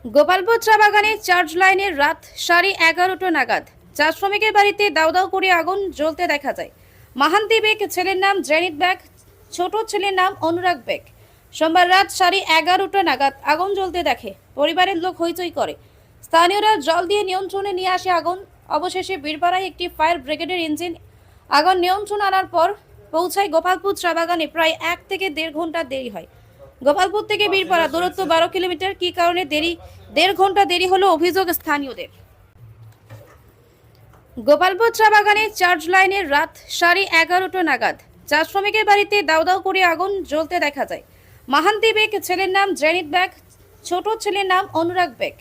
গোপালপুর চা বাগানে চার্জ লাইনে রাত 11:30 নাগাদ চা শ্রমিকের বাড়িতে দাউ দাউ করে আগুন জ্বলতে দেখা যায়। মাহান্তি বেগ ছেলের নাম জেনিত বেগ, ছোট ছেলের নাম অনুরাগ বেগ। সোমবার রাত 11:30 নাগাদ আগুন জ্বলতে দেখে পরিবারের লোক হইচই করে। স্থানীয়রা জল দিয়ে নিয়ন্ত্রণে নিয়ে আসে আগুন। অবশেষে বীরপাড়ায় একটি ফায়ার ব্রিগেডের ইঞ্জিন আগুন নিয়ন্ত্রণ আনার পর পৌঁছায় গোপালপুর চা বাগানে। প্রায় 1 থেকে 1.5 ঘন্টা দেরি হয়। গোপালপুর থেকে বীরপাড়া দূরত্ব 12 কিলোমিটার। কি কারণে 1.5 ঘন্টা দেরি হলো অভিযোগ স্থানীয়দের। গোপালপুর চা বাগানে চার্জ লাইনে রাত 11:30 নাগাদ চা শ্রমিকের বাড়িতে দাউ দাউ করে আগুন জ্বলতে দেখা যায়। মাহান্তি বেগ ছেলের নাম জেনিত বেগ, ছোট ছেলের নাম অনুরাগ বেগ।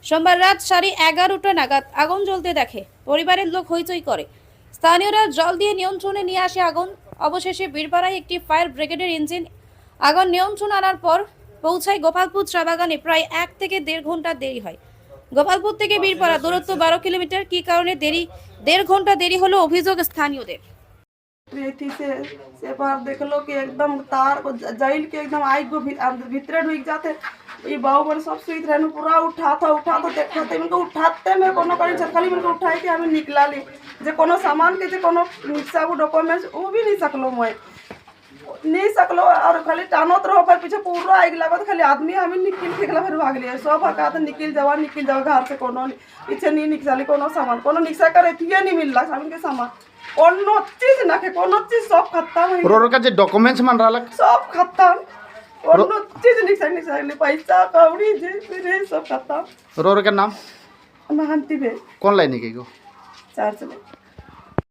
সোমবার রাত 11:30 নাগাদ আগুন জ্বলতে দেখে পরিবারের লোক হইচই করে। স্থানীয়রা জল দিয়ে নিয়ন্ত্রণে নিয়ে আসে আগুন। অবশেষে বীরপাড়ায় একটি ফায়ার ব্রিগেডের ইঞ্জিন আগুন নিয়ন্ত্রণ আনার পর পৌঁছায় গোপালপুর চা বাগানে। প্রায় 1 থেকে 1.5 ঘন্টা দেরি হয়। গোপালপুর থেকে বীরপাড়া দূরত্ব 12 किलोमीटर। की कारण 1.5 घंटा देरी হলো অভিযোগ স্থানীয়দের। थी से बाहर देख लो कि एकदम तार को जाइल के एकदम आग को भीतरे ढुक जाते। ये बाबू बड़े सब सुई रहने पूरा उठा था देखा था इनको उठाते में कोनो करी खाली इनको उठाई के हमें निकला ली जे कोनो सामान के जे कोनो रिक्शा को डॉक्यूमेंट्स वो भी नहीं सकलो मैं नहीं सकलो और खाली टानत रहो पर पीछे पूरा आग लागत खाली आदमी हमें निकल फेंकला फिर भाग लिया सब हकात निकल जावा घर से कोनो पीछे नहीं निकली कोनो सामान कोनो निक्शा करे थी नहीं मिलला सामान के सामान कोनो चीज ना के कोनो चीज सब खत्म है रोड का जे डॉक्यूमेंट्स मान रहा सब खत्म कोनो चीज निक्शा पैसा कौड़ी जे फिर सब खत्म। रोड का नाम महांती बे कौन लाइन के गो चार्ज में